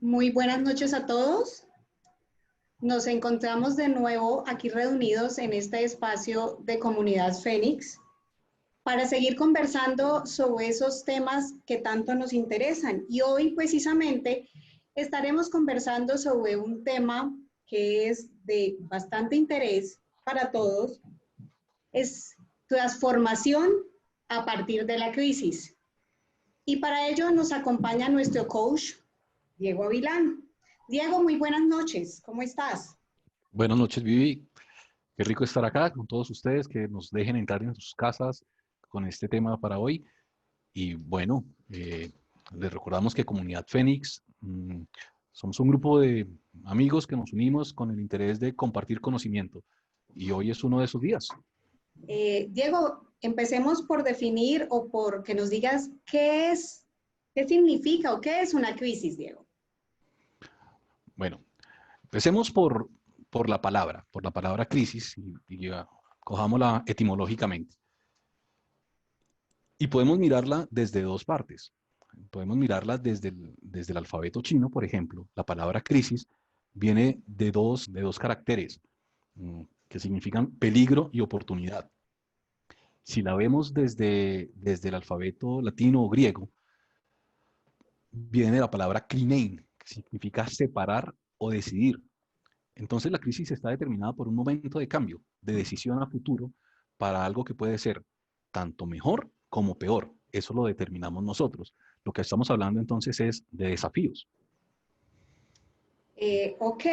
Muy buenas noches a todos. Nos encontramos de nuevo aquí reunidos en este espacio de Comunidad Fénix para seguir conversando sobre esos temas que tanto nos interesan. Y hoy precisamente estaremos conversando sobre un tema que es de bastante interés para todos, es transformación a partir de la crisis. Y para ello nos acompaña nuestro coach, Diego Avilán. Diego, muy buenas noches. ¿Cómo estás? Buenas noches, Vivi. Qué rico estar acá con todos ustedes, que nos dejen entrar en sus casas con este tema para hoy. Y bueno, les recordamos que Comunidad Fénix somos un grupo de amigos que nos unimos con el interés de compartir conocimiento. Y hoy es uno de esos días. Diego, empecemos por definir o por que nos digas qué significa o qué es una crisis, Diego. Bueno, empecemos por la palabra crisis, y cojámosla etimológicamente. Y podemos mirarla desde dos partes. Podemos mirarla desde el alfabeto chino, por ejemplo. La palabra crisis viene de dos caracteres que significan peligro y oportunidad. Si la vemos desde el alfabeto latino o griego, viene la palabra krinein, que significa separar o decidir. Entonces la crisis está determinada por un momento de cambio, de decisión a futuro, para algo que puede ser tanto mejor como peor. Eso lo determinamos nosotros. Lo que estamos hablando entonces es de desafíos. Ok,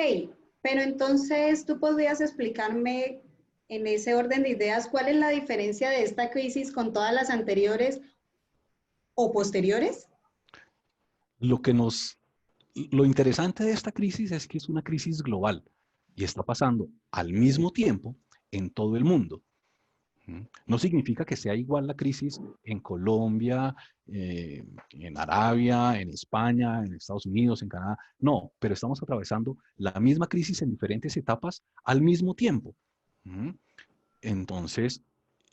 pero entonces tú podrías explicarme en ese orden de ideas cuál es la diferencia de esta crisis con todas las anteriores o posteriores. Lo que nos, lo interesante de esta crisis es que es una crisis global y está pasando al mismo tiempo en todo el mundo. No significa que sea igual la crisis en Colombia, en Arabia, en España, en Estados Unidos, en Canadá. No, pero estamos atravesando la misma crisis en diferentes etapas al mismo tiempo. Entonces,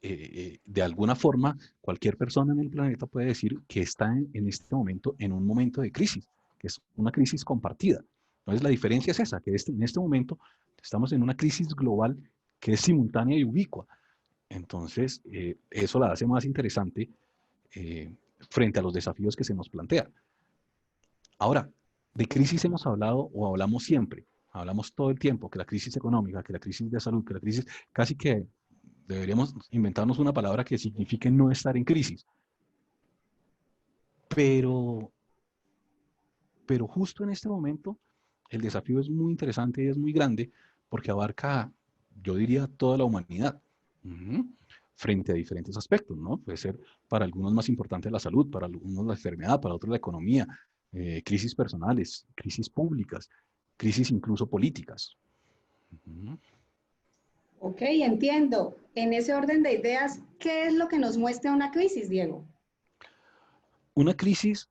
de alguna forma, cualquier persona en el planeta puede decir que está en este momento en un momento de crisis, que es una crisis compartida. Entonces, la diferencia es esa, que en este momento estamos en una crisis global que es simultánea y ubicua. Entonces, eso la hace más interesante frente a los desafíos que se nos plantean. Ahora, de crisis hemos hablado o hablamos siempre, hablamos todo el tiempo, que la crisis económica, que la crisis de salud, que la crisis, casi que deberíamos inventarnos una palabra que signifique no estar en crisis. Pero, pero justo en este momento, el desafío es muy interesante y es muy grande porque abarca, yo diría, toda la humanidad. Frente a diferentes aspectos, ¿no? Puede ser para algunos más importante la salud, para algunos la enfermedad, para otros la economía, crisis personales, crisis públicas, crisis incluso políticas. Ok, entiendo. En ese orden de ideas, ¿qué es lo que nos muestra una crisis, Diego? Una crisis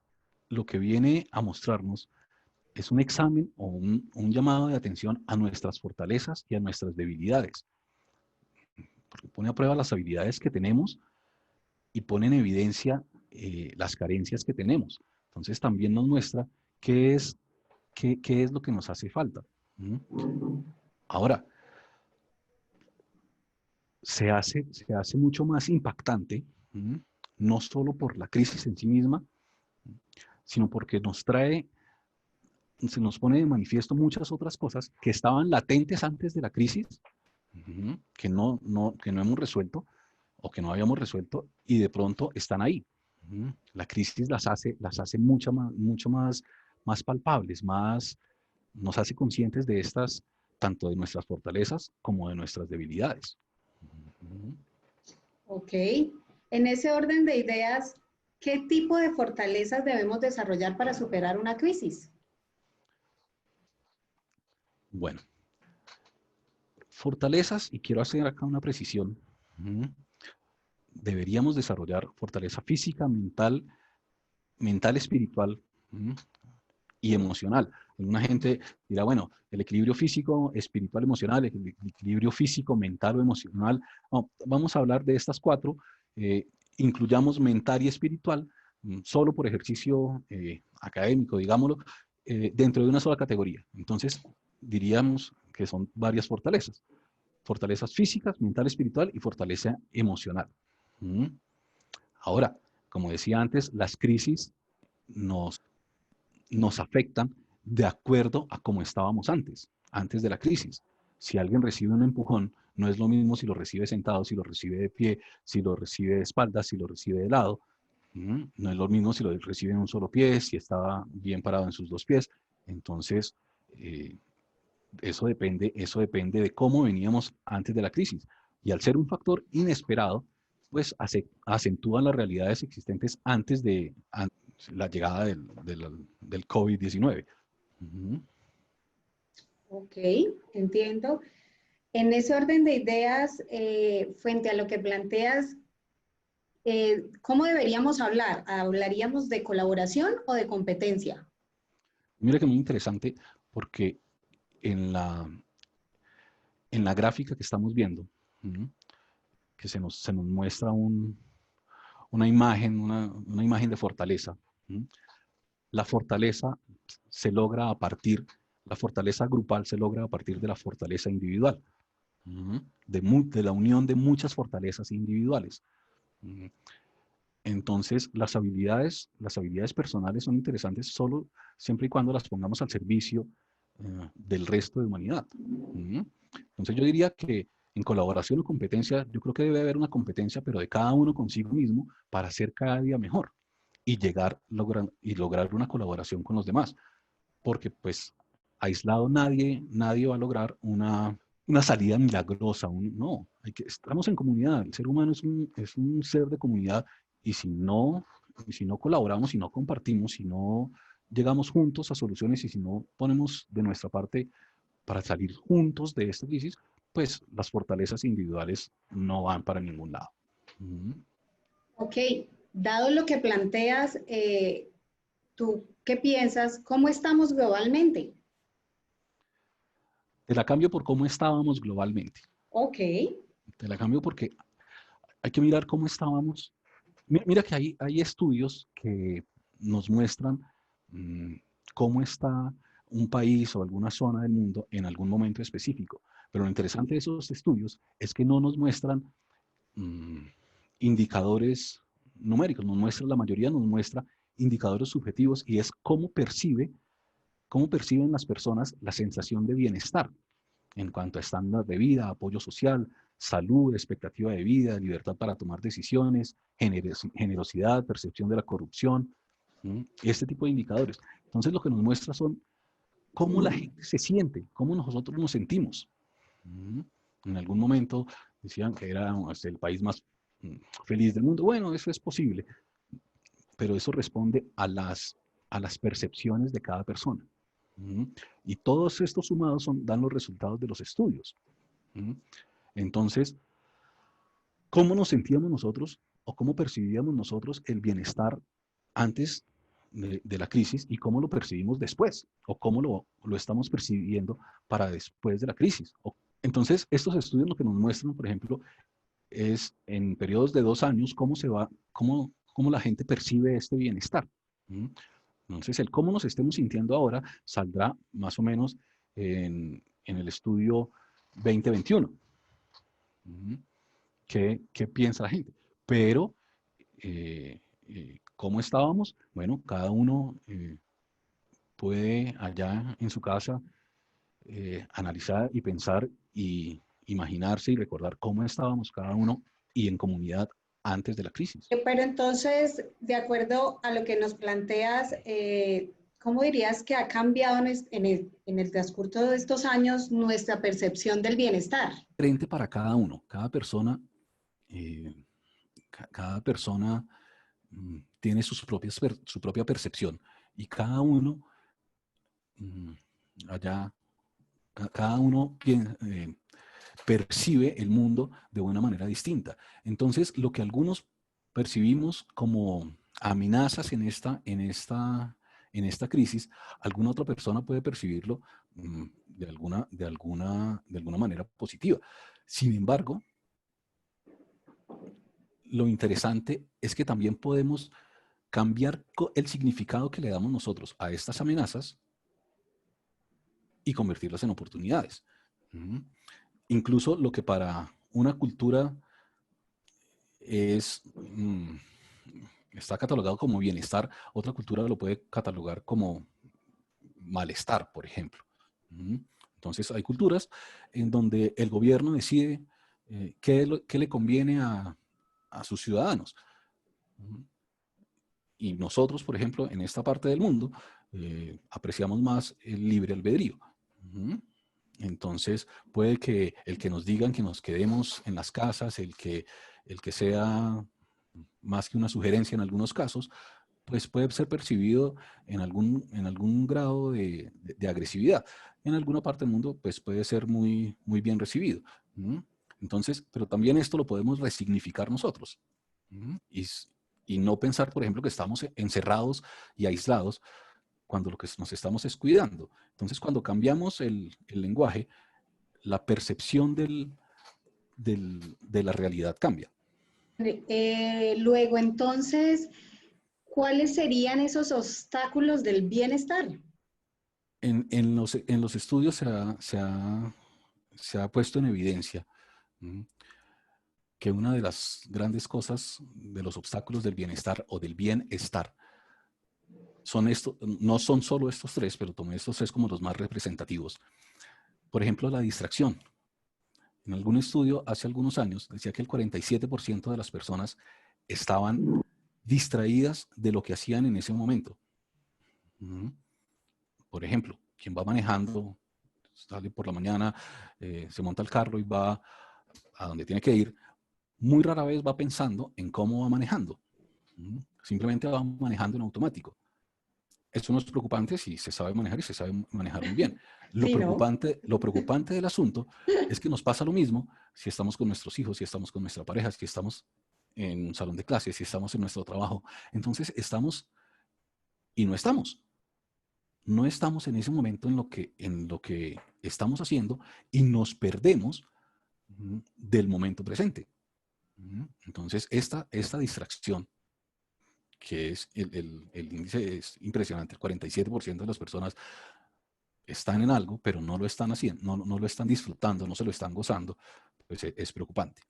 lo que viene a mostrarnos es un examen o un llamado de atención a nuestras fortalezas y a nuestras debilidades, porque pone a prueba las habilidades que tenemos y pone en evidencia las carencias que tenemos. Entonces también nos muestra qué es lo que nos hace falta. Ahora, se hace mucho más impactante, no solo por la crisis en sí misma, sino porque se nos pone de manifiesto muchas otras cosas que estaban latentes antes de la crisis, que no hemos resuelto o que no habíamos resuelto y de pronto están ahí. La crisis las hace mucho más palpables, nos hace conscientes de estas, tanto de nuestras fortalezas como de nuestras debilidades. Ok. En ese orden de ideas, ¿qué tipo de fortalezas debemos desarrollar para superar una crisis? Bueno, fortalezas, y quiero hacer acá una precisión, deberíamos desarrollar fortaleza física, mental, espiritual, y emocional. Alguna gente dirá, bueno, el equilibrio físico, espiritual, emocional, el equilibrio físico, mental o emocional. No, vamos a hablar de estas cuatro. Incluyamos mental y espiritual, solo por ejercicio académico, digámoslo, dentro de una sola categoría. Entonces, diríamos que son varias fortalezas. Fortalezas físicas, mental, espiritual y fortaleza emocional. ¿Mm? Ahora, como decía antes, las crisis nos afectan de acuerdo a cómo estábamos antes de la crisis. Si alguien recibe un empujón, no es lo mismo si lo recibe sentado, si lo recibe de pie, si lo recibe de espaldas, si lo recibe de lado. No es lo mismo si lo recibe en un solo pie, si está bien parado en sus dos pies. Entonces, eh, eso depende de cómo veníamos antes de la crisis. Y al ser un factor inesperado, pues acentúa las realidades existentes antes de la llegada del COVID-19. Ok, entiendo. En ese orden de ideas, frente a lo que planteas, ¿cómo deberíamos hablar? ¿Hablaríamos de colaboración o de competencia? Mira que muy interesante porque en la, en la gráfica que estamos viendo, que se nos muestra una imagen de fortaleza. La fortaleza se logra a partir, la fortaleza grupal se logra a partir de la fortaleza individual, de la unión de muchas fortalezas individuales. Entonces, las habilidades personales son interesantes solo siempre y cuando las pongamos al servicio del resto de humanidad. Entonces, yo diría que en colaboración o competencia, yo creo que debe haber una competencia, pero de cada uno consigo mismo para ser cada día mejor y lograr una colaboración con los demás. Porque, pues, aislado nadie va a lograr una salida milagrosa. No, estamos en comunidad. El ser humano es un ser de comunidad y si no colaboramos, si no compartimos, si no llegamos juntos a soluciones y si no ponemos de nuestra parte para salir juntos de esta crisis, pues las fortalezas individuales no van para ningún lado. Ok, dado lo que planteas, ¿tú qué piensas? ¿Cómo estamos globalmente? Te la cambio por cómo estábamos globalmente. Ok, Te la cambio porque hay que mirar cómo estábamos. Mira que hay estudios que nos muestran mmm, cómo está un país o alguna zona del mundo en algún momento específico. Pero lo interesante de esos estudios es que no nos muestran mmm, indicadores numéricos, la mayoría nos muestra indicadores subjetivos y es cómo perciben las personas la sensación de bienestar en cuanto a estándar de vida, apoyo social, salud, expectativa de vida, libertad para tomar decisiones, generosidad, percepción de la corrupción, este tipo de indicadores. Entonces lo que nos muestra son cómo la gente se siente, cómo nosotros nos sentimos. En algún momento decían que era el país más feliz del mundo. Bueno, eso es posible, pero eso responde a las percepciones de cada persona. Y todos estos sumados dan los resultados de los estudios. Entonces, ¿cómo nos sentíamos nosotros o cómo percibíamos nosotros el bienestar antes de la crisis y cómo lo percibimos después o cómo lo estamos percibiendo para después de la crisis? Entonces, estos estudios lo que nos muestran, por ejemplo, es en periodos de 2 años cómo la gente percibe este bienestar. Entonces, el cómo nos estemos sintiendo ahora saldrá más o menos en el estudio 2021. ¿Qué piensa la gente? Pero, ¿cómo estábamos? Bueno, cada uno puede allá en su casa analizar y pensar y imaginarse y recordar cómo estábamos cada uno y en comunidad antes de la crisis. pero entonces, de acuerdo a lo que nos planteas, ¿cómo dirías que ha cambiado en el transcurso de estos años nuestra percepción del bienestar? Diferente para cada uno, eh, cada persona tiene su propia percepción y cada uno mm, allá, cada uno percibe el mundo de una manera distinta. Entonces, lo que algunos percibimos como amenazas en esta crisis, alguna otra persona puede percibirlo de alguna manera positiva. Sin embargo, lo interesante es que también podemos cambiar el significado que le damos nosotros a estas amenazas y convertirlas en oportunidades. Incluso lo que para una cultura está catalogado como bienestar, otra cultura lo puede catalogar como malestar, por ejemplo. Entonces hay culturas en donde el gobierno decide qué le conviene a sus ciudadanos. Y nosotros, por ejemplo, en esta parte del mundo, apreciamos más el libre albedrío. Entonces, puede que el que nos digan que nos quedemos en las casas, el que sea más que una sugerencia en algunos casos, pues puede ser percibido en algún grado de agresividad. En alguna parte del mundo, pues puede ser muy, muy bien recibido. Entonces, pero también esto lo podemos resignificar nosotros. Y no pensar, por ejemplo, que estamos encerrados y aislados cuando lo que nos estamos es cuidando. Entonces, cuando cambiamos el lenguaje, la percepción de la realidad cambia. Luego, entonces, ¿cuáles serían esos obstáculos del bienestar? En los estudios se ha puesto en evidencia que una de las grandes cosas de los obstáculos del bienestar o del bienestar no son solo estos tres, pero tomé estos tres como los más representativos. Por ejemplo, la distracción. En algún estudio hace algunos años decía que el 47% de las personas estaban distraídas de lo que hacían en ese momento. Por ejemplo, quien va manejando, sale por la mañana, se monta al carro y va a donde tiene que ir, muy rara vez va pensando en cómo va manejando. Simplemente va manejando en automático. Eso no es preocupante si se sabe manejar y se sabe manejar muy bien. Lo Sí, ¿no? preocupante del asunto es que nos pasa lo mismo si estamos con nuestros hijos, si estamos con nuestra pareja, si estamos en un salón de clases, si estamos en nuestro trabajo. Entonces estamos y no estamos. No estamos en ese momento en lo que estamos haciendo y nos perdemos del momento presente. Entonces, esta distracción, que es el índice es impresionante, el 47% de las personas están en algo, pero no lo están haciendo, no lo están disfrutando, no se lo están gozando, pues es preocupante.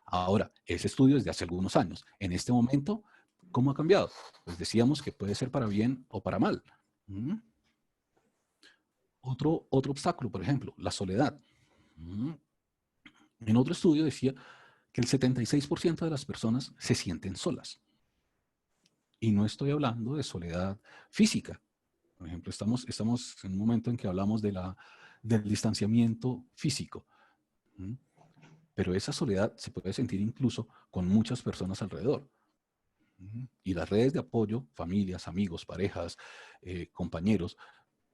Ahora, ese estudio es de hace algunos años. En este momento, ¿cómo ha cambiado? Pues decíamos que puede ser para bien o para mal. Otro obstáculo, por ejemplo, la soledad. En otro estudio decía que el 76% de las personas se sienten solas. Y no estoy hablando de soledad física. Por ejemplo, estamos en un momento en que hablamos del distanciamiento físico. Pero esa soledad se puede sentir incluso con muchas personas alrededor. Y las redes de apoyo, familias, amigos, parejas, compañeros,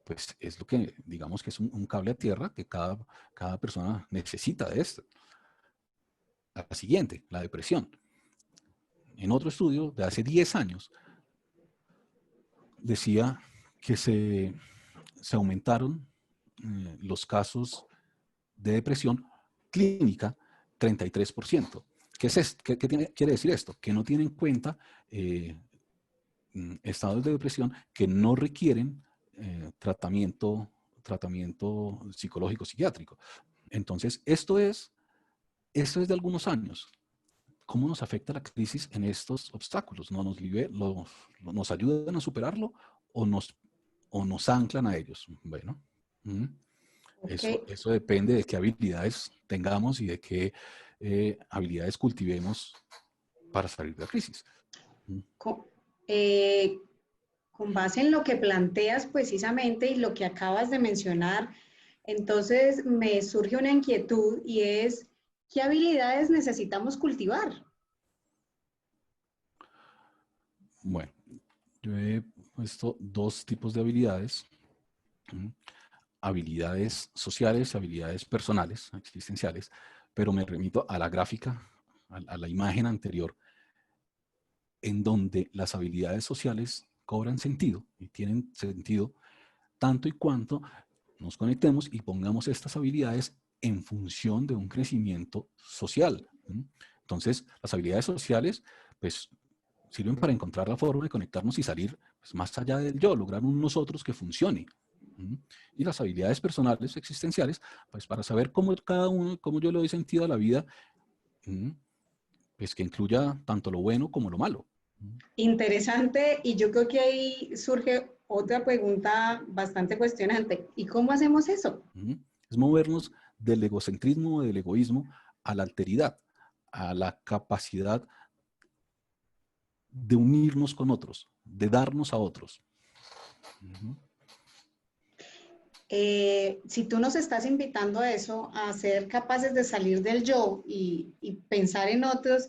pues es lo que digamos que es un cable a tierra que cada persona necesita de esto. La siguiente, la depresión. En otro estudio de hace 10 años, decía que se aumentaron los casos de depresión clínica 33%. ¿Qué quiere decir esto? Que no tienen en cuenta estados de depresión que no requieren tratamiento psicológico psiquiátrico. Entonces, esto es de algunos años. ¿Cómo nos afecta la crisis en estos obstáculos? ¿Nos ayudan a superarlo o nos anclan a ellos? Bueno, Okay. eso depende de qué habilidades tengamos y de qué habilidades cultivemos para salir de la crisis. Con, eh, con base en lo que planteas precisamente y lo que acabas de mencionar, entonces me surge una inquietud y es, ¿qué habilidades necesitamos cultivar? Bueno, yo he puesto dos tipos de habilidades. Habilidades sociales, habilidades personales, existenciales, pero me remito a la gráfica, a la imagen anterior, en donde las habilidades sociales cobran sentido y tienen sentido tanto y cuanto nos conectemos y pongamos estas habilidades en función de un crecimiento social. Entonces, las habilidades sociales, pues, sirven para encontrar la forma de conectarnos y salir pues, más allá del yo, lograr un nosotros que funcione. Y las habilidades personales existenciales, pues para saber cómo cada uno, cómo yo le doy sentido a la vida, pues que incluya tanto lo bueno como lo malo. Interesante, y yo creo que ahí surge otra pregunta bastante cuestionante. ¿Y cómo hacemos eso? Es movernos del egocentrismo o del egoísmo a la alteridad, a la capacidad de unirnos con otros, de darnos a otros. Si tú nos estás invitando a eso, a ser capaces de salir del yo y pensar en otros,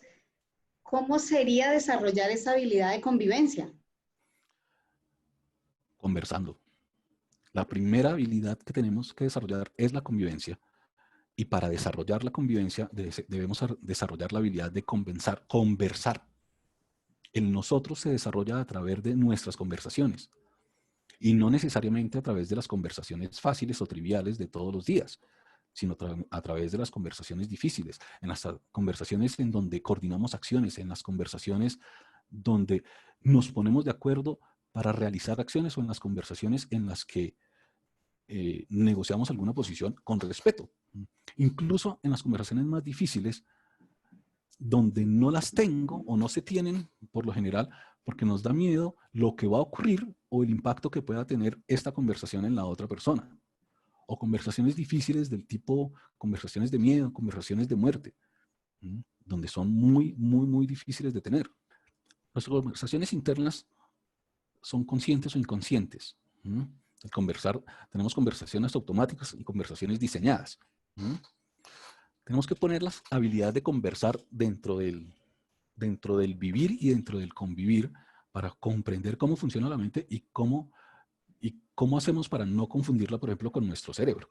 ¿cómo sería desarrollar esa habilidad de convivencia? Conversando. La primera habilidad que tenemos que desarrollar es la convivencia. Y para desarrollar la convivencia debemos desarrollar la habilidad de conversar. El nosotros se desarrolla a través de nuestras conversaciones y no necesariamente a través de las conversaciones fáciles o triviales de todos los días, sino a través de las conversaciones difíciles, en las conversaciones en donde coordinamos acciones, en las conversaciones donde nos ponemos de acuerdo para realizar acciones o en las conversaciones en las que negociamos alguna posición con respeto. Incluso en las conversaciones más difíciles, donde no las tengo o no se tienen por lo general, porque nos da miedo lo que va a ocurrir o el impacto que pueda tener esta conversación en la otra persona. O conversaciones difíciles del tipo conversaciones de miedo, conversaciones de muerte, donde son muy, muy, muy difíciles de tener. Las conversaciones internas son conscientes o inconscientes. El conversar, tenemos conversaciones automáticas y conversaciones diseñadas. Tenemos que poner las habilidades de conversar dentro del vivir y dentro del convivir para comprender cómo funciona la mente y cómo hacemos para no confundirla, por ejemplo, con nuestro cerebro.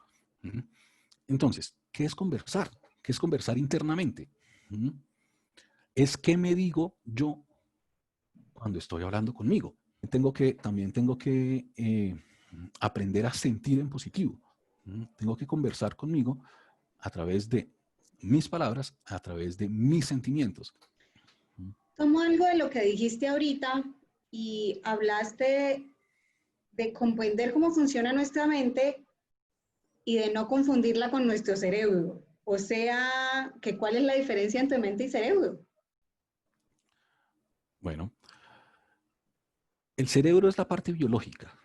Entonces, ¿qué es conversar? ¿Qué es conversar internamente? Es qué me digo yo cuando estoy hablando conmigo. También tengo que aprender a sentir en positivo. Tengo que conversar conmigo a través de mis palabras, a través de mis sentimientos. Tomo algo de lo que dijiste ahorita y hablaste de comprender cómo funciona nuestra mente y de no confundirla con nuestro cerebro. O sea, que ¿cuál es la diferencia entre mente y cerebro? Bueno, el cerebro es la parte biológica.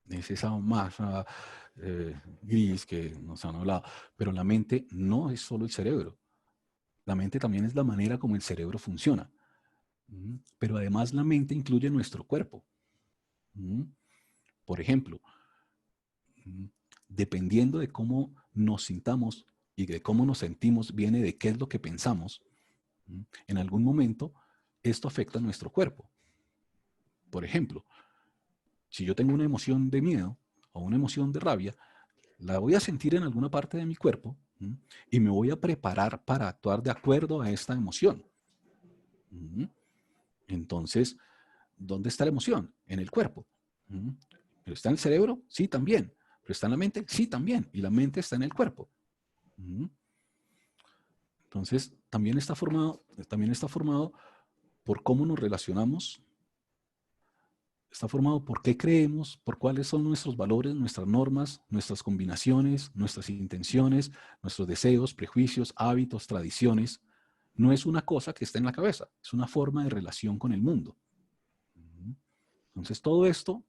Es esa masa gris que nos han hablado. Pero la mente no es solo el cerebro. La mente también es la manera como el cerebro funciona. Pero además la mente incluye nuestro cuerpo. Por ejemplo, dependiendo de cómo nos sintamos y de cómo nos sentimos, viene de qué es lo que pensamos. En algún momento, esto afecta a nuestro cuerpo. Por ejemplo, si yo tengo una emoción de miedo o una emoción de rabia, la voy a sentir en alguna parte de mi cuerpo y me voy a preparar para actuar de acuerdo a esta emoción. Entonces, ¿dónde está la emoción? En el cuerpo. ¿Pero está en el cerebro? Sí, también. ¿Pero está en la mente? Sí, también. Y la mente está en el cuerpo. Entonces, también está formado por cómo nos relacionamos, está formado por qué creemos, por cuáles son nuestros valores, nuestras normas, nuestras combinaciones, nuestras intenciones, nuestros deseos, prejuicios, hábitos, tradiciones. No es una cosa que está en la cabeza, es una forma de relación con el mundo. Entonces, todo esto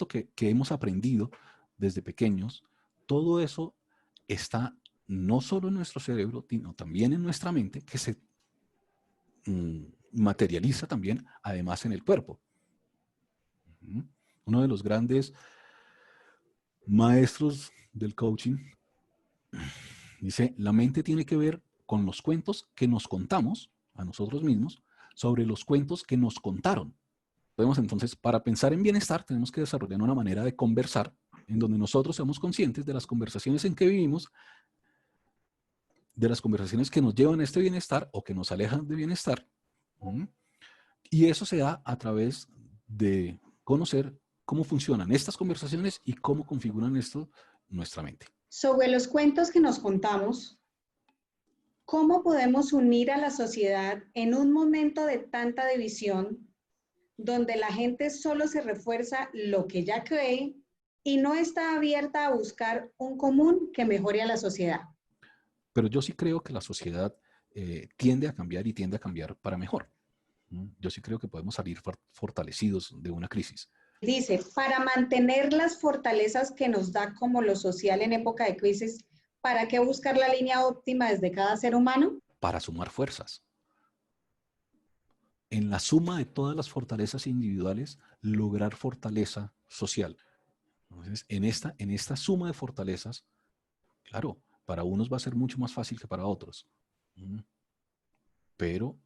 que hemos aprendido desde pequeños, todo eso está no solo en nuestro cerebro, sino también en nuestra mente, que se materializa también, además, en el cuerpo. Uno de los grandes maestros del coaching dice, la mente tiene que ver con los cuentos que nos contamos a nosotros mismos sobre los cuentos que nos contaron. Podemos entonces, para pensar en bienestar, tenemos que desarrollar una manera de conversar en donde nosotros seamos conscientes de las conversaciones en que vivimos, de las conversaciones que nos llevan a este bienestar o que nos alejan de bienestar. Y eso se da a través de conocer cómo funcionan estas conversaciones y cómo configuran esto nuestra mente. Sobre los cuentos que nos contamos, ¿cómo podemos unir a la sociedad en un momento de tanta división donde la gente solo se refuerza lo que ya cree y no está abierta a buscar un común que mejore a la sociedad. Pero yo sí creo que la sociedad tiende a cambiar y tiende a cambiar para mejor. Yo sí creo que podemos salir fortalecidos de una crisis. Dice, para mantener las fortalezas que nos da como lo social en época de crisis, ¿para qué buscar la línea óptima desde cada ser humano? Para sumar fuerzas. En la suma de todas las fortalezas individuales, lograr fortaleza social. Entonces, en esta suma de fortalezas, claro, para unos va a ser mucho más fácil que para otros. Pero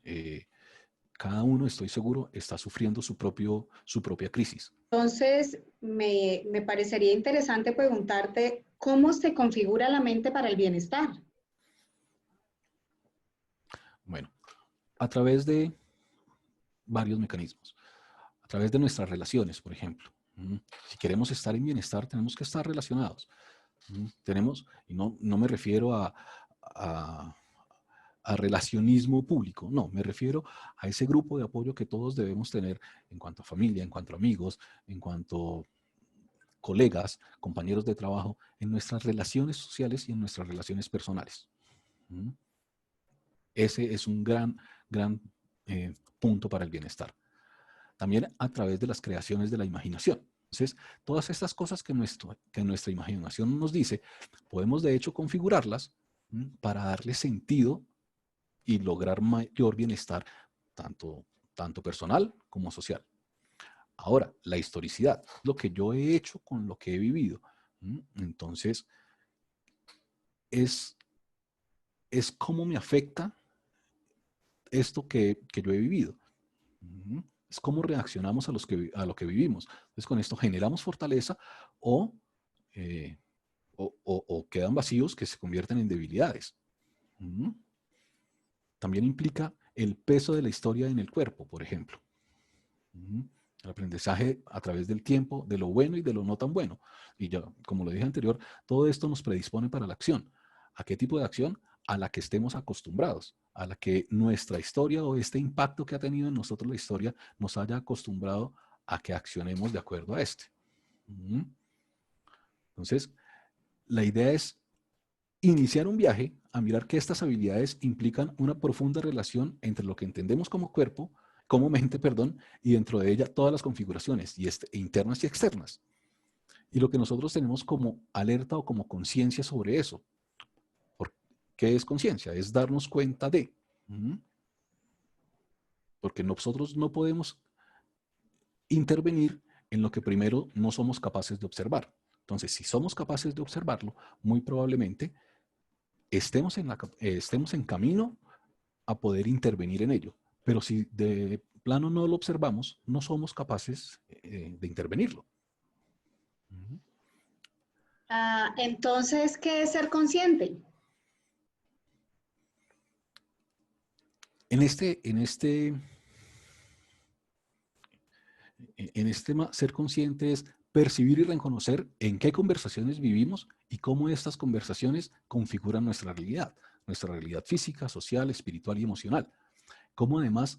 cada uno, estoy seguro, está sufriendo su propia crisis. Entonces, me parecería interesante preguntarte cómo se configura la mente para el bienestar. Bueno, a través de varios mecanismos. A través de nuestras relaciones, por ejemplo. Si queremos estar en bienestar, tenemos que estar relacionados. Tenemos, y no me refiero a relacionismo público, no, me refiero a ese grupo de apoyo que todos debemos tener en cuanto a familia, en cuanto a amigos, en cuanto a colegas, compañeros de trabajo, en nuestras relaciones sociales y en nuestras relaciones personales. Ese es un gran punto para el bienestar. También a través de las creaciones de la imaginación. Entonces, todas estas cosas que nuestra imaginación nos dice, podemos de hecho configurarlas para darle sentido y lograr mayor bienestar, tanto personal como social. Ahora, la historicidad, lo que yo he hecho con lo que he vivido. Entonces, es cómo me afecta esto que yo he vivido. Es cómo reaccionamos a lo que vivimos. Entonces, con esto generamos fortaleza o, o quedan vacíos que se convierten en debilidades. También implica el peso de la historia en el cuerpo, por ejemplo. El aprendizaje a través del tiempo, de lo bueno y de lo no tan bueno. Y ya, como lo dije anterior, todo esto nos predispone para la acción. ¿A qué tipo de acción? A la que estemos acostumbrados, a la que nuestra historia o este impacto que ha tenido en nosotros la historia nos haya acostumbrado a que accionemos de acuerdo a este. Entonces, la idea es iniciar un viaje a mirar que estas habilidades implican una profunda relación entre lo que entendemos como cuerpo, como mente, perdón, y dentro de ella todas las configuraciones, internas y externas. Y lo que nosotros tenemos como alerta o como conciencia sobre eso. ¿Qué es conciencia? Es darnos cuenta de. Porque nosotros no podemos intervenir en lo que primero no somos capaces de observar. Entonces, si somos capaces de observarlo, muy probablemente estemos en camino a poder intervenir en ello. Pero si de plano no lo observamos, no somos capaces de intervenirlo. Entonces, ¿qué es ser consciente? En este tema, ser consciente es percibir y reconocer en qué conversaciones vivimos y cómo estas conversaciones configuran nuestra realidad física, social, espiritual y emocional. Cómo además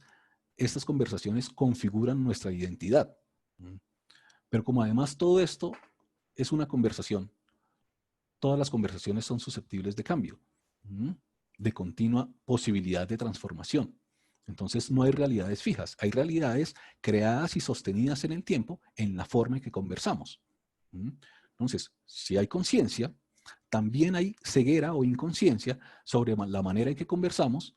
estas conversaciones configuran nuestra identidad. Pero como además todo esto es una conversación, todas las conversaciones son susceptibles de cambio, de continua posibilidad de transformación. Entonces no hay realidades fijas, hay realidades creadas y sostenidas en el tiempo en la forma en que conversamos. Entonces, si hay conciencia, también hay ceguera o inconsciencia sobre la manera en que conversamos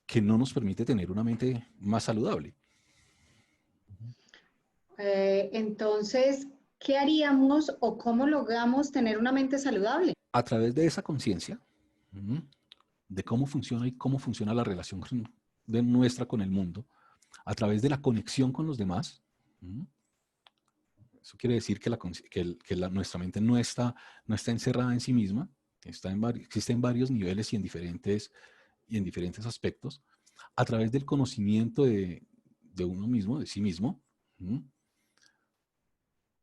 que no nos permite tener una mente más saludable. Entonces, ¿qué haríamos o cómo logramos tener una mente saludable? A través de esa conciencia, de cómo funciona y cómo funciona la relación de nuestra con el mundo, a través de la conexión con los demás. Eso quiere decir que nuestra mente no está encerrada en sí misma, existe en varios niveles y en diferentes aspectos, a través del conocimiento de uno mismo, de sí mismo,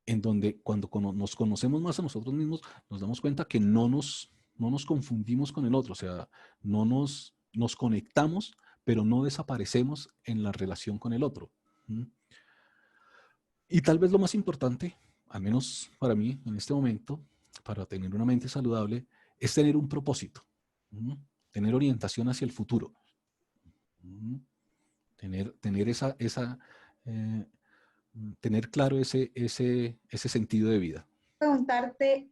en donde cuando nos conocemos más a nosotros mismos, nos damos cuenta que no nos confundimos con el otro, o sea, no nos conectamos pero no desaparecemos en la relación con el otro. Y tal vez lo más importante, al menos para mí en este momento, para tener una mente saludable, es tener un propósito, tener orientación hacia el futuro, tener eh, tener claro ese sentido de vida. Preguntarte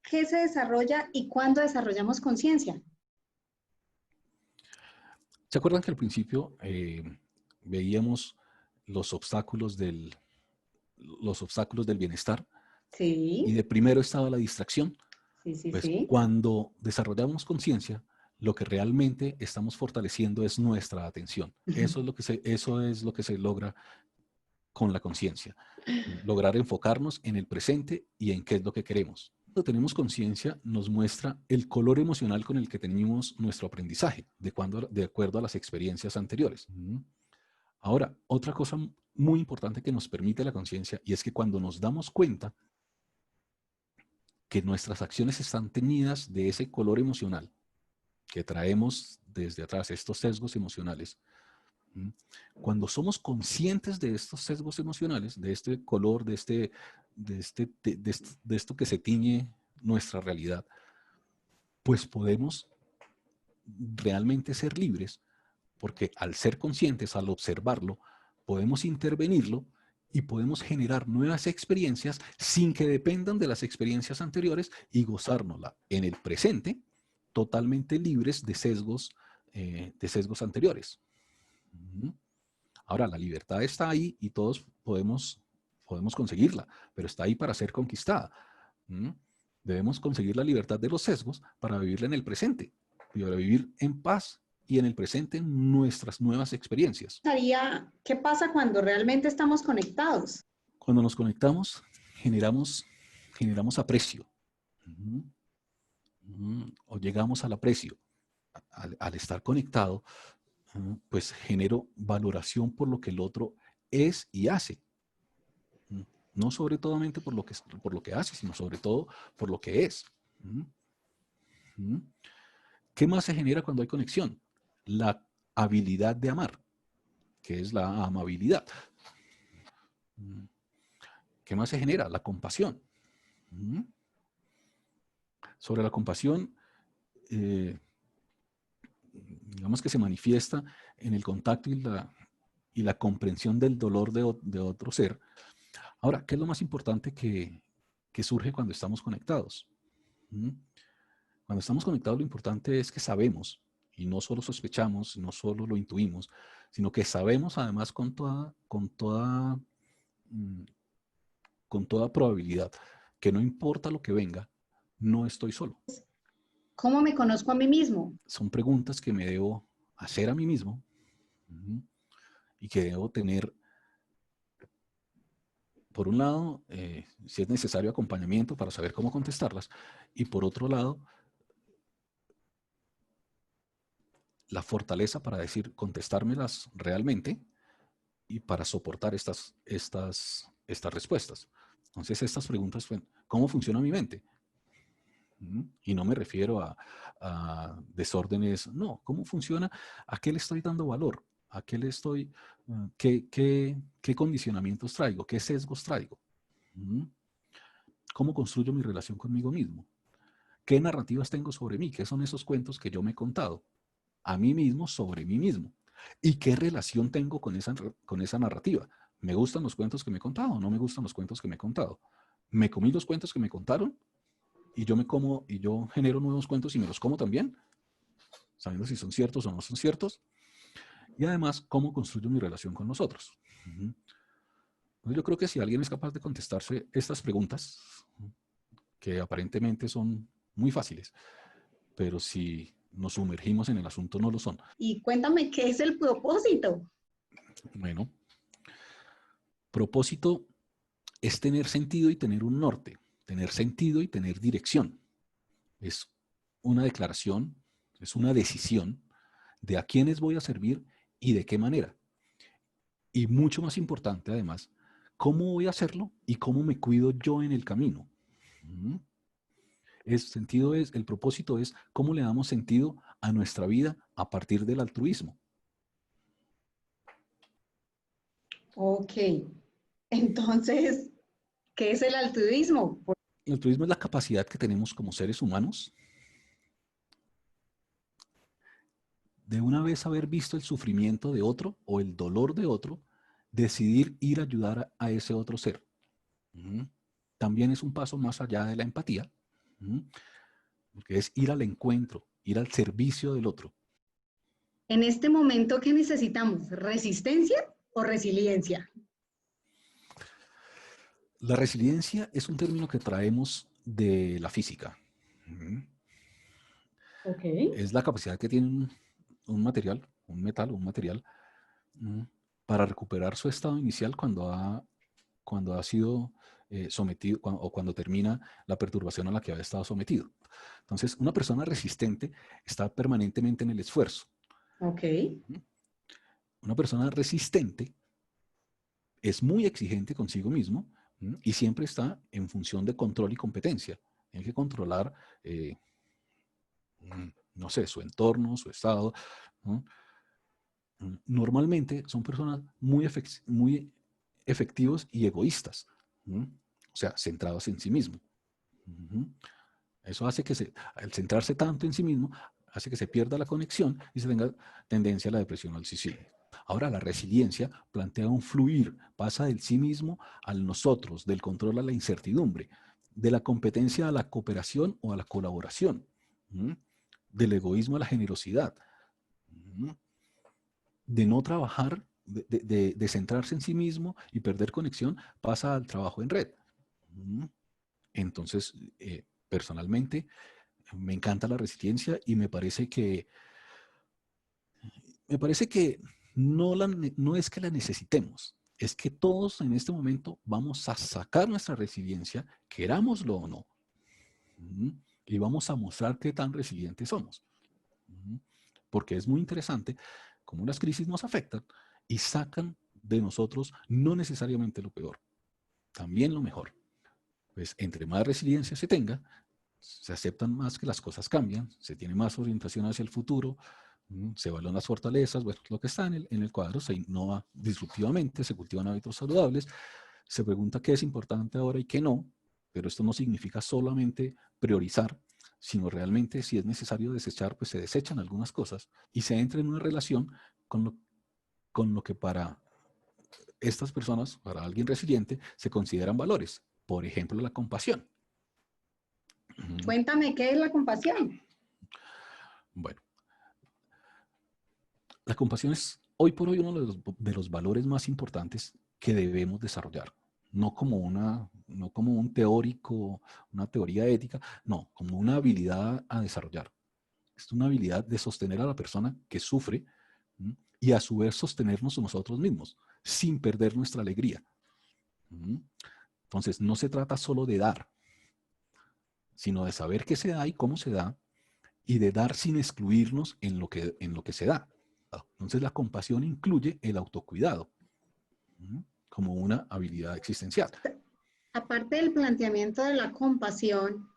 qué se desarrolla y cuándo desarrollamos conciencia. ¿Se acuerdan que al principio veíamos los obstáculos del bienestar? Y Sí, de primero estaba la distracción. sí, sí, Pues sí. cuando desarrollamos conciencia, lo que realmente estamos fortaleciendo es nuestra atención. Eso es lo que se logra con la conciencia. Lograr enfocarnos en el presente y en qué es lo que queremos. Cuando tenemos conciencia, nos muestra el color emocional con el que tenemos nuestro aprendizaje, de acuerdo a las experiencias anteriores. Ahora, otra cosa muy importante que nos permite la conciencia, y es que cuando nos damos cuenta que nuestras acciones están teñidas de ese color emocional que traemos desde atrás, estos sesgos emocionales, cuando somos conscientes de estos sesgos emocionales, de este color, de esto que se tiñe nuestra realidad, pues podemos realmente ser libres, porque al ser conscientes, al observarlo, podemos intervenirlo y podemos generar nuevas experiencias sin que dependan de las experiencias anteriores y gozárnosla en el presente totalmente libres de sesgos anteriores. Ahora, la libertad está ahí y todos podemos conseguirla, pero está ahí para ser conquistada. Debemos conseguir la libertad de los sesgos para vivirla en el presente, para vivir en paz y en el presente nuestras nuevas experiencias. ¿Qué pasa cuando realmente estamos conectados? Cuando nos conectamos, generamos aprecio. O llegamos al aprecio. Al estar conectado, pues genero valoración por lo que el otro es y hace. No sobre todo por lo que hace, sino sobre todo por lo que es. ¿Qué más se genera cuando hay conexión? La habilidad de amar, que es la amabilidad. ¿Qué más se genera? La compasión. Sobre la compasión, digamos que se manifiesta en el contacto y la comprensión del dolor de otro ser. Ahora, ¿qué es lo más importante que surge cuando estamos conectados? Cuando estamos conectados, lo importante es que sabemos, y no solo sospechamos, no solo lo intuimos, sino que sabemos además mm, con toda probabilidad que no importa lo que venga, no estoy solo. ¿Cómo me conozco a mí mismo? Son preguntas que me debo hacer a mí mismo y que debo tener, por un lado, si es necesario acompañamiento para saber cómo contestarlas, y por otro lado, la fortaleza para decir, contestármelas realmente y para soportar estas respuestas. Entonces, estas preguntas, ¿cómo funciona mi mente? Y no me refiero a desórdenes, no, ¿cómo funciona? ¿A qué le estoy dando valor? ¿A qué le estoy, qué condicionamientos traigo? ¿Qué sesgos traigo? ¿Cómo construyo mi relación conmigo mismo? ¿Qué narrativas tengo sobre mí? ¿Qué son esos cuentos que yo me he contado a mí mismo sobre mí mismo? ¿Y qué relación tengo con esa narrativa? ¿Me gustan los cuentos que me he contado o no me gustan los cuentos que me he contado? ¿Me comí los cuentos que me contaron y yo genero nuevos cuentos y me los como también, sabiendo si son ciertos o no son ciertos? Y además, ¿cómo construyo mi relación con los otros? Entonces, yo creo que si alguien es capaz de contestarse estas preguntas, que aparentemente son muy fáciles, pero si nos sumergimos en el asunto no lo son. Y cuéntame qué es el propósito. Bueno, propósito es tener sentido y tener un norte, tener sentido y tener dirección. Es una declaración, es una decisión de a quiénes voy a servir y de qué manera. Y mucho más importante, además, cómo voy a hacerlo y cómo me cuido yo en el camino. El propósito es cómo le damos sentido a nuestra vida a partir del altruismo. Ok, entonces, ¿qué es el altruismo? El altruismo es la capacidad que tenemos como seres humanos de una vez haber visto el sufrimiento de otro o el dolor de otro, decidir ir a ayudar a ese otro ser. También es un paso más allá de la empatía, porque es ir al encuentro, ir al servicio del otro. En este momento, ¿qué necesitamos? ¿Resistencia o resiliencia? La resiliencia es un término que traemos de la física. Ok. Es la capacidad que tiene un material, un metal, un material, para recuperar su estado inicial cuando ha sido sometido o cuando termina la perturbación a la que había estado sometido. Entonces, una persona resistente está permanentemente en el esfuerzo. Ok. Una persona resistente es muy exigente consigo mismo y siempre está en función de control y competencia. Tiene que controlar, no sé, su entorno, su estado, ¿no? Normalmente son personas muy efectivos y egoístas, o sea, centrados en sí mismo. Eso hace que al centrarse tanto en sí mismo, hace que se pierda la conexión y se tenga tendencia a la depresión o al suicidio. Ahora, la resiliencia plantea un fluir, pasa del sí mismo al nosotros, del control a la incertidumbre, de la competencia a la cooperación o a la colaboración, del egoísmo a la generosidad, de no trabajar, de centrarse en sí mismo y perder conexión, pasa al trabajo en red. Entonces, personalmente, me encanta la resiliencia y me parece que no es que la necesitemos, es que todos en este momento vamos a sacar nuestra resiliencia, querámoslo o no, y vamos a mostrar qué tan resilientes somos. Porque es muy interesante cómo las crisis nos afectan y sacan de nosotros no necesariamente lo peor, también lo mejor. Pues entre más resiliencia se tenga, se aceptan más que las cosas cambian, se tiene más orientación hacia el futuro, se valoran las fortalezas, bueno, lo que está en el cuadro, se innova disruptivamente, se cultivan hábitos saludables, se pregunta qué es importante ahora y qué no, pero esto no significa solamente priorizar, sino realmente si es necesario desechar, pues se desechan algunas cosas y se entra en una relación con lo que para estas personas, para alguien resiliente, se consideran valores. Por ejemplo, la compasión. Cuéntame, ¿qué es la compasión? Bueno, la compasión es hoy por hoy uno de los valores más importantes que debemos desarrollar. No como un teórico, una teoría ética, no, como una habilidad a desarrollar. Es una habilidad de sostener a la persona que sufre y a su vez sostenernos nosotros mismos, sin perder nuestra alegría. Entonces, no se trata solo de dar, sino de saber qué se da y cómo se da, y de dar sin excluirnos en lo que se da. Entonces, la compasión incluye el autocuidado como una habilidad existencial. Aparte del planteamiento de la compasión,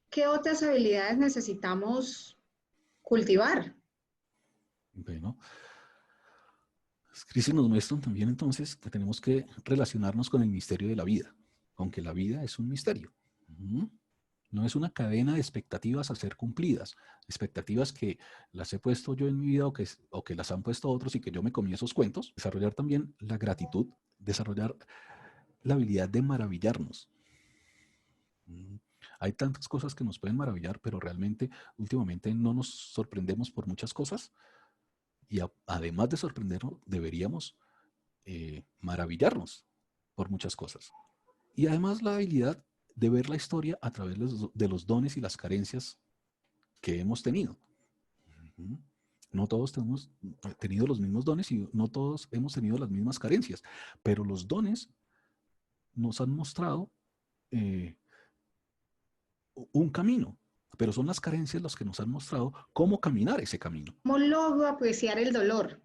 ¿qué otras habilidades necesitamos cultivar? Bueno, las crisis nos muestran también entonces que tenemos que relacionarnos con el misterio de la vida, aunque la vida es un misterio. No es una cadena de expectativas a ser cumplidas, expectativas que las he puesto yo en mi vida o que las han puesto otros y que yo me comí esos cuentos. Desarrollar también la gratitud, desarrollar la habilidad de maravillarnos. Hay tantas cosas que nos pueden maravillar, pero realmente últimamente no nos sorprendemos por muchas cosas y además de sorprendernos, deberíamos maravillarnos por muchas cosas. Y además la habilidad de ver la historia a través de los dones y las carencias que hemos tenido. No todos hemos tenido los mismos dones y no todos hemos tenido las mismas carencias, pero los dones nos han mostrado eh, un camino, pero son las carencias las que nos han mostrado cómo caminar ese camino. ¿Cómo logro apreciar el dolor?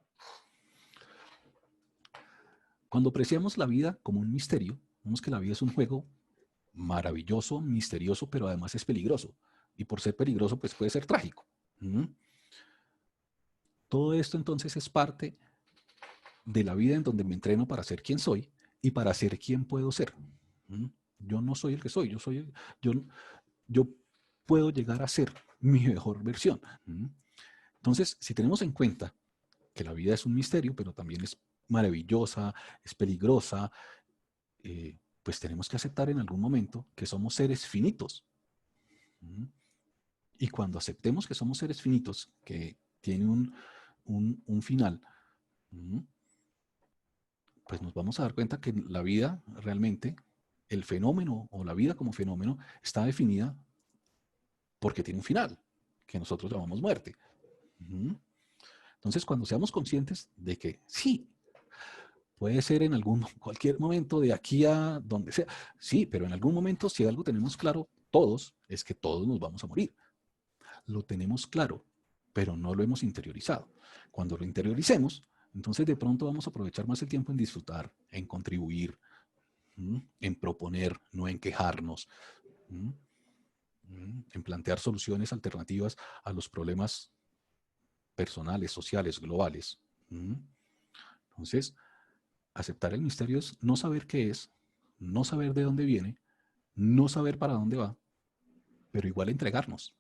Cuando apreciamos la vida como un misterio, vemos que la vida es un juego maravilloso, misterioso, pero además es peligroso. Y por ser peligroso, pues puede ser trágico. Todo esto entonces es parte de la vida en donde me entreno para ser quien soy y para ser quien puedo ser. Yo no soy el que soy, yo puedo llegar a ser mi mejor versión. Entonces, si tenemos en cuenta que la vida es un misterio, pero también es maravillosa, es peligrosa, pues tenemos que aceptar en algún momento que somos seres finitos. Y cuando aceptemos que somos seres finitos, que tiene un final, pues nos vamos a dar cuenta que la vida realmente, el fenómeno o la vida como fenómeno, está definida porque tiene un final, que nosotros llamamos muerte. Entonces, cuando seamos conscientes de que sí, puede ser en cualquier momento de aquí a donde sea, sí, pero en algún momento, si algo tenemos claro todos, es que todos nos vamos a morir. Lo tenemos claro, pero no lo hemos interiorizado. Cuando lo interioricemos, entonces de pronto vamos a aprovechar más el tiempo en disfrutar, en contribuir, en proponer, no en quejarnos, en plantear soluciones alternativas a los problemas personales, sociales, globales. Entonces, aceptar el misterio es no saber qué es, no saber de dónde viene, no saber para dónde va, pero igual entregarnos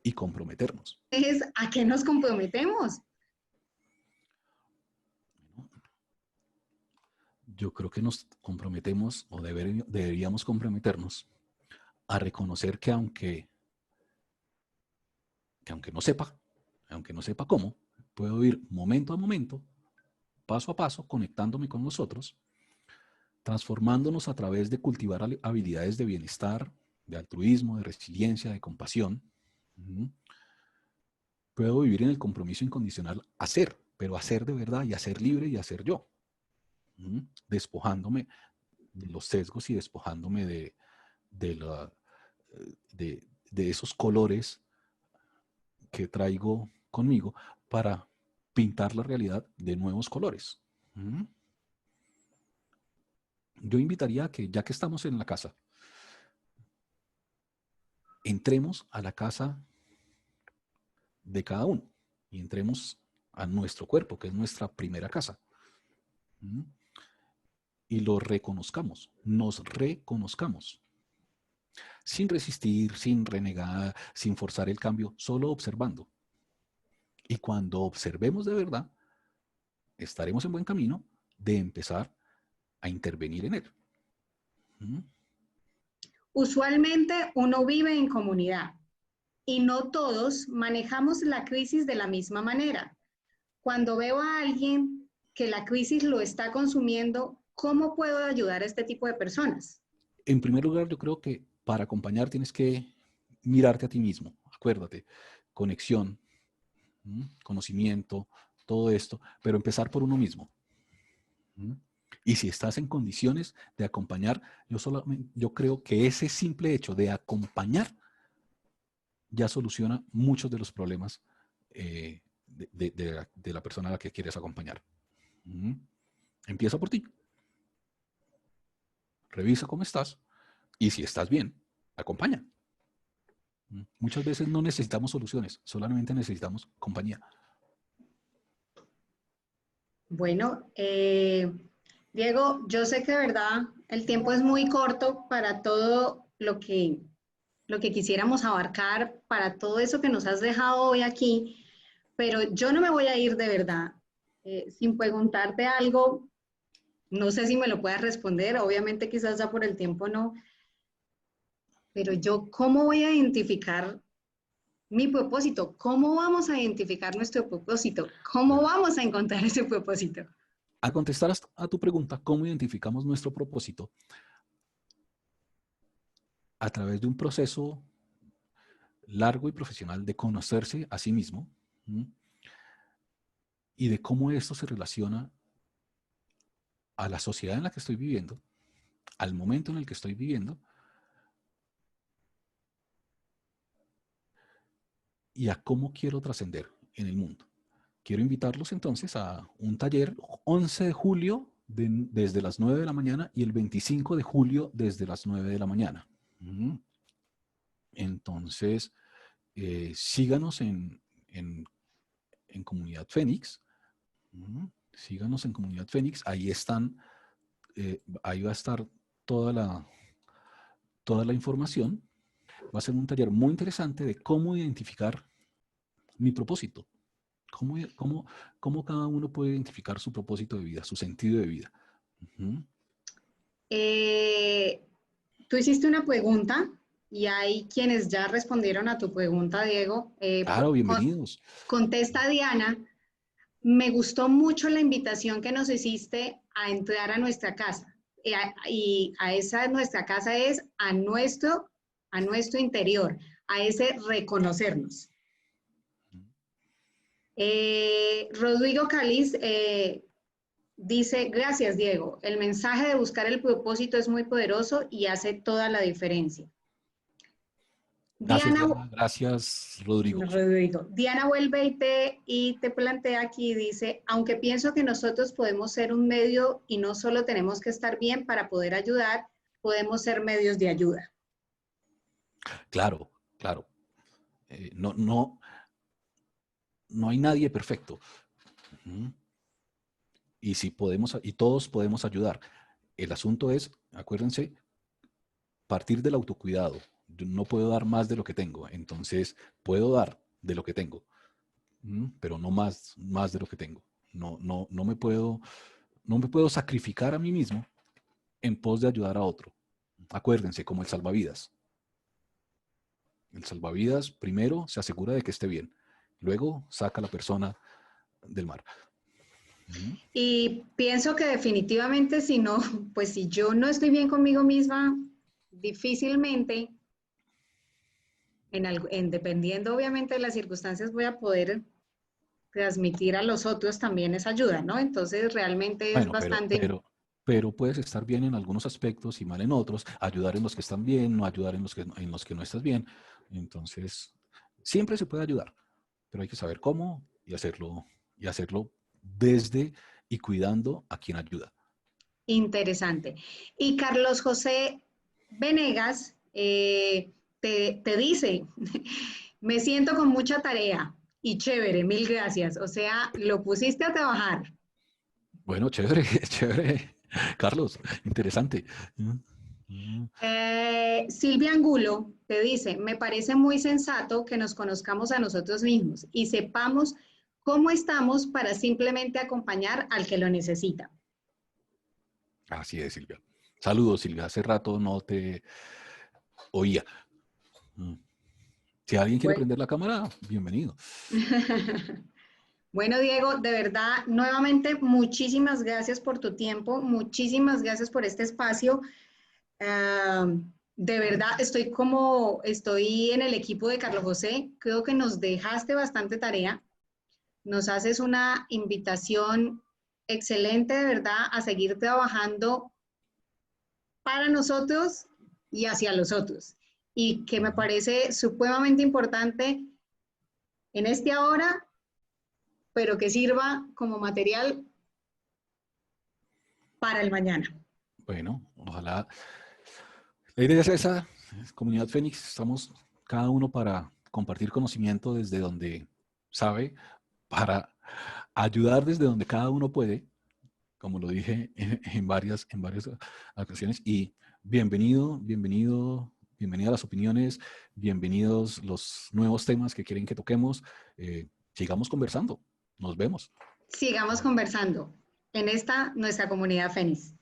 y comprometernos. Es a qué nos comprometemos. Yo creo que nos comprometemos o deberíamos comprometernos a reconocer que aunque no sepa cómo, puedo ir momento a momento, paso a paso, conectándome con nosotros, transformándonos a través de cultivar habilidades de bienestar, de altruismo, de resiliencia, de compasión. Puedo vivir en el compromiso incondicional a ser, pero a ser de verdad y a ser libre y a ser yo. Despojándome de los sesgos y despojándome de, la, de esos colores que traigo conmigo para pintar la realidad de nuevos colores. Yo invitaría a que, ya que estamos en la casa, entremos a la casa de cada uno y entremos a nuestro cuerpo, que es nuestra primera casa. Y lo reconozcamos, nos reconozcamos, sin resistir, sin renegar, sin forzar el cambio, solo observando. Y cuando observemos de verdad, estaremos en buen camino de empezar a intervenir en él. Usualmente uno vive en comunidad y no todos manejamos la crisis de la misma manera. Cuando veo a alguien que la crisis lo está consumiendo, ¿cómo puedo ayudar a este tipo de personas? En primer lugar, yo creo que para acompañar tienes que mirarte a ti mismo. Acuérdate, conexión, conocimiento, todo esto, pero empezar por uno mismo. Y si estás en condiciones de acompañar, yo creo que ese simple hecho de acompañar ya soluciona muchos de los problemas de la persona a la que quieres acompañar. Empieza por ti. Revisa cómo estás y si estás bien, acompaña. Muchas veces no necesitamos soluciones, solamente necesitamos compañía. Bueno, Diego, yo sé que de verdad el tiempo es muy corto para todo lo que quisiéramos abarcar, para todo eso que nos has dejado hoy aquí, pero yo no me voy a ir de verdad sin preguntarte algo. No sé si me lo puedas responder, obviamente quizás ya por el tiempo no, pero yo, ¿cómo voy a identificar mi propósito? ¿Cómo vamos a identificar nuestro propósito? ¿Cómo Bueno, vamos a encontrar ese propósito? a contestar a tu pregunta, ¿cómo identificamos nuestro propósito? A través de un proceso largo y profesional de conocerse a sí mismo, y de cómo esto se relaciona a la sociedad en la que estoy viviendo, al momento en el que estoy viviendo y a cómo quiero trascender en el mundo. Quiero invitarlos entonces a un taller 11 de julio desde las 9 de la mañana y el 25 de julio desde las 9 de la mañana. Entonces, síganos en Comunidad Fénix. Síganos en Comunidad Fénix. Ahí están, ahí va a estar toda la información. Va a ser un taller muy interesante de cómo identificar mi propósito. Cómo cada uno puede identificar su propósito de vida, su sentido de vida. Uh-huh. Tú hiciste una pregunta y hay quienes ya respondieron a tu pregunta, Diego. Claro, bienvenidos. Contesta Diana. Me gustó mucho la invitación que nos hiciste a entrar a nuestra casa. Y a esa nuestra casa es a nuestro interior, a ese reconocernos. Rodrigo Cáliz dice, gracias Diego, el mensaje de buscar el propósito es muy poderoso y hace toda la diferencia. Gracias, Diana, gracias Rodrigo. Diana vuelve y te plantea aquí, dice, aunque pienso que nosotros podemos ser un medio y no solo tenemos que estar bien para poder ayudar, podemos ser medios de ayuda. Claro, claro. No hay nadie perfecto. Uh-huh. Y si podemos, y todos podemos ayudar. El asunto es, acuérdense, partir del autocuidado. Yo no puedo dar más de lo que tengo, entonces puedo dar de lo que tengo, pero no más de lo que tengo. No me puedo sacrificar a mí mismo en pos de ayudar a otro. Acuérdense, como el salvavidas. El salvavidas primero se asegura de que esté bien, luego saca a la persona del mar. Y pienso que definitivamente si no, pues si yo no estoy bien conmigo misma, difícilmente, dependiendo obviamente de las circunstancias, voy a poder transmitir a los otros también esa ayuda, ¿no? Entonces realmente es bastante... Pero puedes estar bien en algunos aspectos y mal en otros, ayudar en los que están bien, no ayudar en los que no estás bien. Entonces, siempre se puede ayudar, pero hay que saber cómo y hacerlo desde y cuidando a quien ayuda. Interesante. Y Carlos José Venegas te dice, me siento con mucha tarea y chévere, mil gracias. O sea, lo pusiste a trabajar. Bueno, chévere, chévere. Carlos, interesante. Silvia Angulo te dice, me parece muy sensato que nos conozcamos a nosotros mismos y sepamos cómo estamos para simplemente acompañar al que lo necesita. Así es, Silvia. Saludos, Silvia. Hace rato no te oía. Si alguien quiere prender la cámara, bienvenido. Bueno, Diego, de verdad, nuevamente, muchísimas gracias por tu tiempo, muchísimas gracias por este espacio. De verdad, estoy en el equipo de Carlos José, creo que nos dejaste bastante tarea, nos haces una invitación excelente, de verdad, a seguir trabajando para nosotros y hacia los otros. Y que me parece supremamente importante en este ahora, pero que sirva como material para el mañana. Bueno, ojalá. La idea es esa, Comunidad Fénix, estamos cada uno para compartir conocimiento desde donde sabe, para ayudar desde donde cada uno puede, como lo dije en varias ocasiones, y bienvenido a las opiniones, bienvenidos los nuevos temas que quieren que toquemos, sigamos conversando, nos vemos. Sigamos conversando en esta nuestra comunidad Fénix.